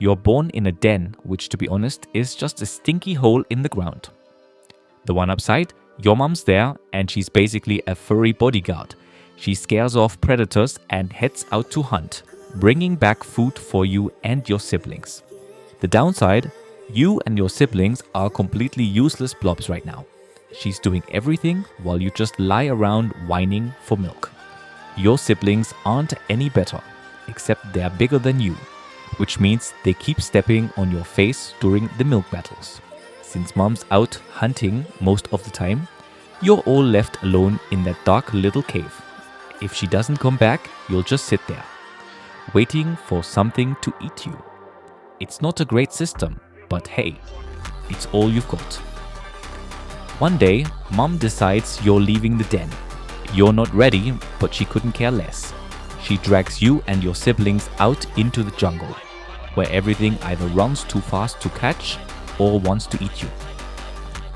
You're born in a den, which to be honest is just a stinky hole in the ground. The one upside, your mom's there and she's basically a furry bodyguard. She scares off predators and heads out to hunt, bringing back food for you and your siblings. The downside, you and your siblings are completely useless blobs right now. She's doing everything while you just lie around whining for milk. Your siblings aren't any better, except they're bigger than you, which means they keep stepping on your face during the milk battles. Since mom's out hunting most of the time, you're all left alone in that dark little cave. If she doesn't come back, you'll just sit there, waiting for something to eat you. It's not a great system, but hey, it's all you've got. One day, mom decides you're leaving the den. You're not ready, but she couldn't care less. She drags you and your siblings out into the jungle, where everything either runs too fast to catch or wants to eat you.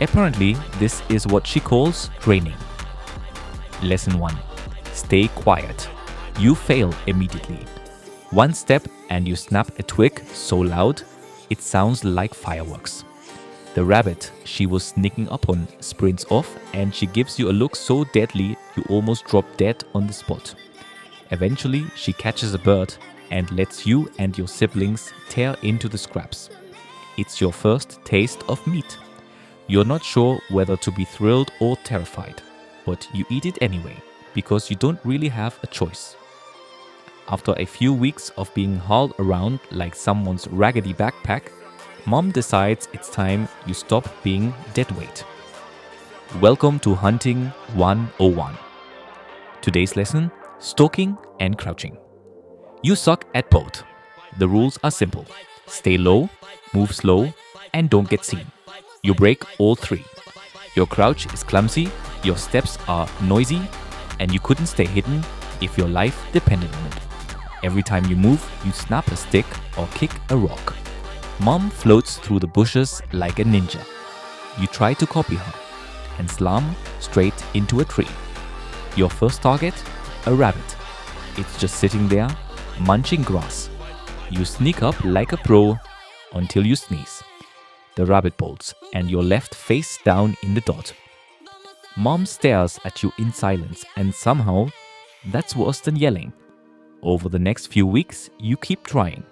Apparently, this is what she calls training. Lesson 1. Stay quiet. You fail immediately. One step and you snap a twig so loud, it sounds like fireworks. The rabbit she was sneaking up on sprints off and she gives you a look so deadly you almost drop dead on the spot. Eventually, she catches a bird and lets you and your siblings tear into the scraps. It's your first taste of meat. You're not sure whether to be thrilled or terrified, but you eat it anyway, because you don't really have a choice. After a few weeks of being hauled around like someone's raggedy backpack, mom decides it's time you stop being deadweight. Welcome to Hunting 101. Today's lesson, stalking and crouching. You suck at both. The rules are simple. Stay low, move slow, and don't get seen. You break all three. Your crouch is clumsy, your steps are noisy, and you couldn't stay hidden if your life depended on it. Every time you move, you snap a stick or kick a rock. Mom floats through the bushes like a ninja. You try to copy her and slam straight into a tree. Your first target? A rabbit. It's just sitting there, munching grass. You sneak up like a pro until you sneeze. The rabbit bolts and you're left face down in the dot. Mom stares at you in silence and somehow that's worse than yelling. Over the next few weeks, you keep trying.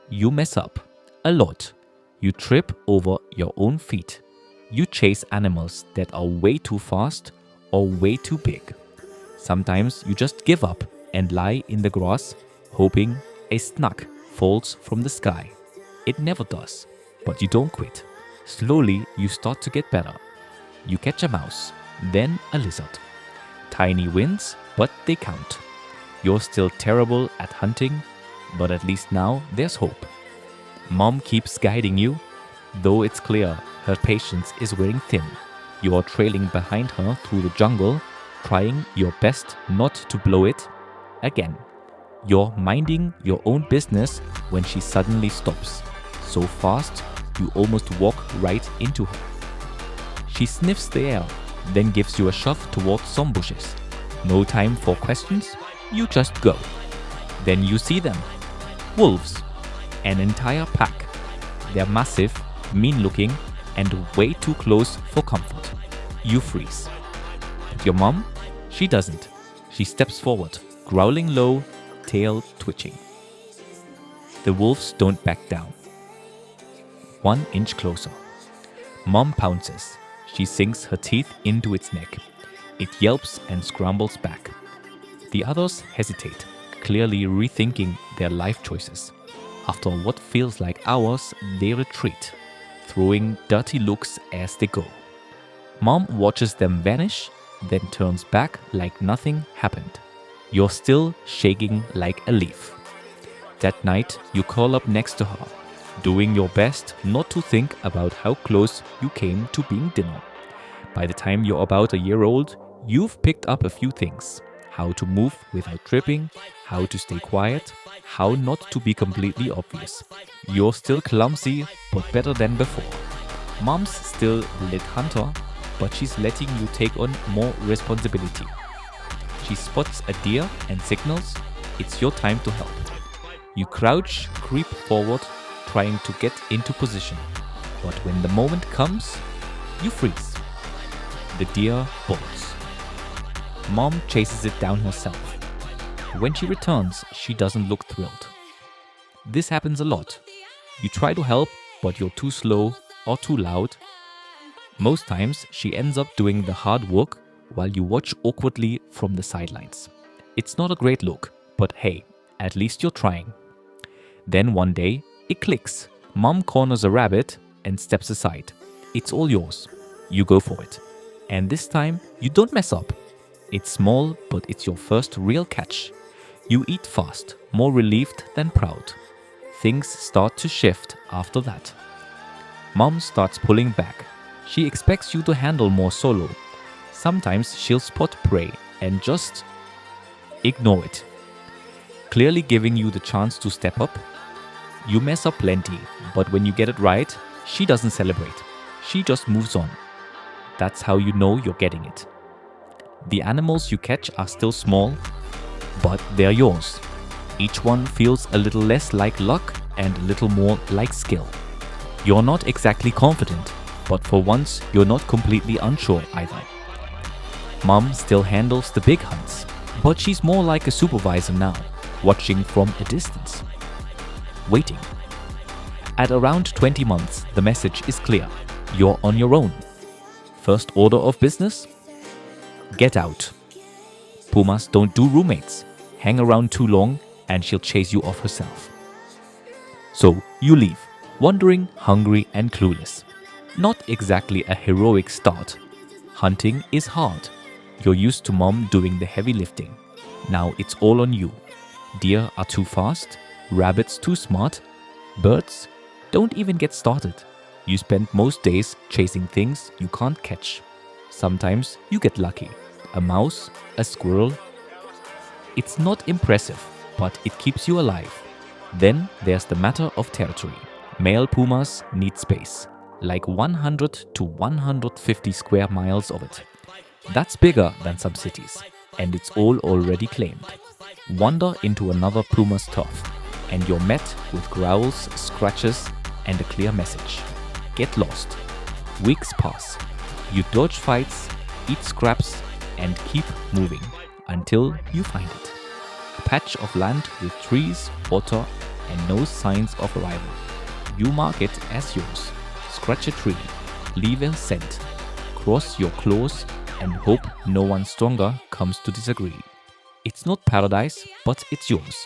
You mess up. A lot. You trip over your own feet. You chase animals that are way too fast or way too big. Sometimes you just give up and lie in the grass, hoping a snuck falls from the sky. It never does, but you don't quit. Slowly, you start to get better. You catch a mouse, then a lizard. Tiny wins, but they count. You're still terrible at hunting, but at least now there's hope. Mom keeps guiding you, though it's clear her patience is wearing thin. You are trailing behind her through the jungle, trying your best not to blow it again. You're minding your own business when she suddenly stops, so fast you almost walk right into her. She sniffs the air, then gives you a shove towards some bushes. No time for questions, you just go. Then you see them. Wolves. An entire pack. They're massive, mean-looking, and way too close for comfort. You freeze. But your mom? She doesn't. She steps forward, growling low, tail twitching. The wolves don't back down. 1 inch closer. Mom pounces. She sinks her teeth into its neck. It yelps and scrambles back. The others hesitate, clearly rethinking their life choices. After what feels like hours, they retreat, throwing dirty looks as they go. Mom watches them vanish, then turns back like nothing happened. You're still shaking like a leaf. That night, you curl up next to her, doing your best not to think about how close you came to being dinner. By the time you're about a year old, you've picked up a few things. How to move without tripping, how to stay quiet, how not to be completely obvious. You're still clumsy, but better than before. Mom's still the lit hunter, but she's letting you take on more responsibility. She spots a deer and signals, it's your time to help. You crouch, creep forward, and trying to get into position. But when the moment comes, you freeze. The deer bolts. Mom chases it down herself. When she returns, she doesn't look thrilled. This happens a lot. You try to help, but you're too slow or too loud. Most times, she ends up doing the hard work while you watch awkwardly from the sidelines. It's not a great look, but hey, at least you're trying. Then one day, it clicks. Mom corners a rabbit and steps aside. It's all yours. You go for it. And this time, you don't mess up. It's small, but it's your first real catch. You eat fast, more relieved than proud. Things start to shift after that. Mom starts pulling back. She expects you to handle more solo. Sometimes she'll spot prey and just ignore it, clearly giving you the chance to step up. You mess up plenty, but when you get it right, she doesn't celebrate. She just moves on. That's how you know you're getting it. The animals you catch are still small, but they're yours. Each one feels a little less like luck and a little more like skill. You're not exactly confident, but for once you're not completely unsure either. Mom still handles the big hunts, but she's more like a supervisor now, watching from a distance. Waiting. At around 20 months, the message is clear. You're on your own. First order of business? Get out. Pumas don't do roommates. Hang around too long and she'll chase you off herself. So you leave, wandering, hungry and clueless. Not exactly a heroic start. Hunting is hard. You're used to Mom doing the heavy lifting. Now it's all on you. Deer are too fast, rabbits too smart, birds don't even get started. You spend most days chasing things you can't catch. Sometimes you get lucky. A mouse, a squirrel. It's not impressive, but it keeps you alive. Then there's the matter of territory. Male pumas need space, like 100 to 150 square miles of it. That's bigger than some cities, and it's all already claimed. Wander into another puma's turf, and you're met with growls, scratches, and a clear message. Get lost. Weeks pass. You dodge fights, eat scraps, and keep moving until you find it. A patch of land with trees, water, and no signs of arrival. You mark it as yours. Scratch a tree, leave a scent, cross your claws, and hope no one stronger comes to disagree. It's not paradise, but it's yours.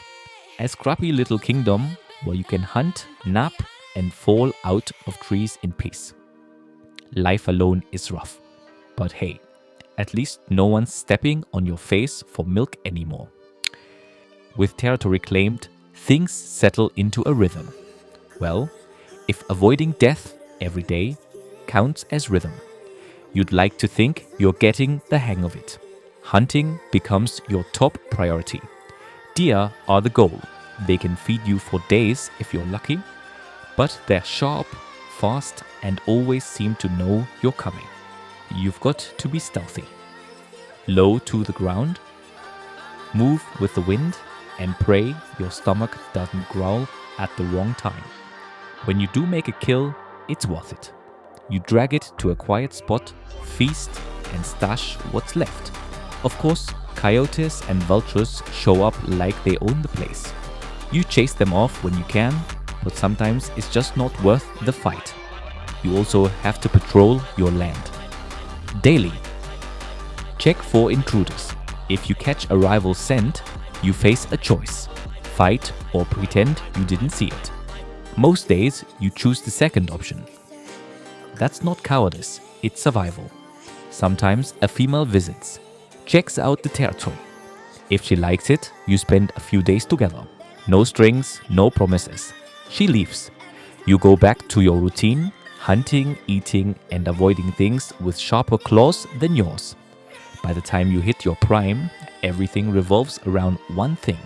A scrappy little kingdom where you can hunt, nap, and fall out of trees in peace. Life alone is rough, but hey, at least no one's stepping on your face for milk anymore. With territory claimed, things settle into a rhythm. Well, if avoiding death every day counts as rhythm, you'd like to think you're getting the hang of it. Hunting becomes your top priority. Deer are the goal. They can feed you for days if you're lucky, but they're sharp, fast, and always seem to know you're coming. You've got to be stealthy. Low to the ground, move with the wind, and pray your stomach doesn't growl at the wrong time. When you do make a kill, it's worth it. You drag it to a quiet spot, feast, and stash what's left. Of course, coyotes and vultures show up like they own the place. You chase them off when you can, but sometimes it's just not worth the fight. You also have to patrol your land. Daily. Check for intruders. If you catch a rival scent, you face a choice. Fight or pretend you didn't see it. Most days, you choose the second option. That's not cowardice, it's survival. Sometimes a female visits, checks out the territory. If she likes it, you spend a few days together. No strings, no promises. She leaves. You go back to your routine, hunting, eating, and avoiding things with sharper claws than yours. By the time you hit your prime, everything revolves around one thing: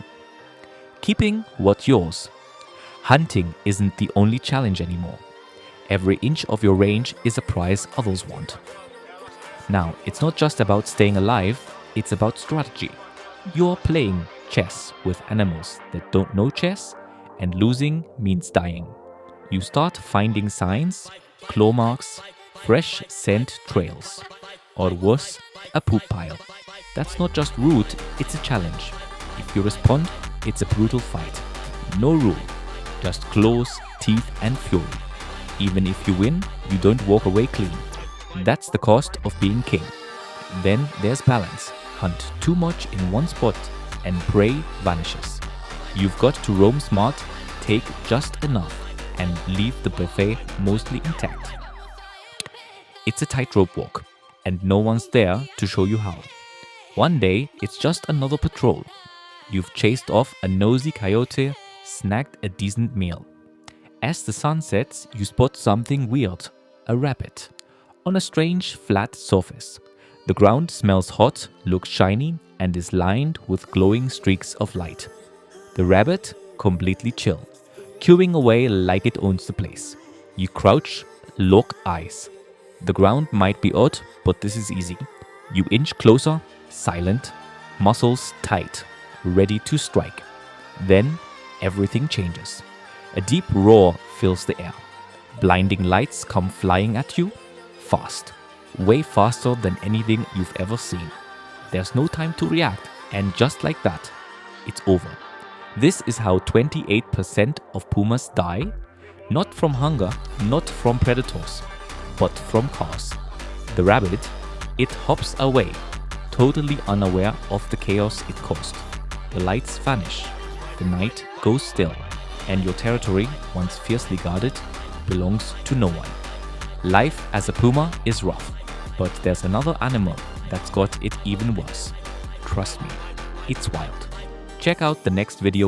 keeping what's yours. Hunting isn't the only challenge anymore. Every inch of your range is a prize others want. Now, it's not just about staying alive, it's about strategy. You're playing chess with animals that don't know chess, and losing means dying. You start finding signs, claw marks, fresh scent trails, or worse, a poop pile. That's not just rude, it's a challenge. If you respond, it's a brutal fight. No rule, just claws, teeth and fury. Even if you win, you don't walk away clean. That's the cost of being king. Then there's balance. Hunt too much in one spot and prey vanishes. You've got to roam smart, take just enough, and leave the buffet mostly intact. It's a tightrope walk, and no one's there to show you how. One day, it's just another patrol. You've chased off a nosy coyote, snagged a decent meal. As the sun sets, you spot something weird, a rabbit, on a strange flat surface. The ground smells hot, looks shiny, and is lined with glowing streaks of light. The rabbit, completely chill, queuing away like it owns the place. You crouch, lock eyes. The ground might be odd, but this is easy. You inch closer, silent, muscles tight, ready to strike. Then everything changes. A deep roar fills the air. Blinding lights come flying at you, fast. Way faster than anything you've ever seen. There's no time to react, and just like that, it's over. This is how 28% of pumas die, not from hunger, not from predators, but from cars. The rabbit, it hops away, totally unaware of the chaos it caused. The lights vanish, the night goes still, and your territory, once fiercely guarded, belongs to no one. Life as a puma is rough. But there's another animal that's got it even worse. Trust me, it's wild. Check out the next video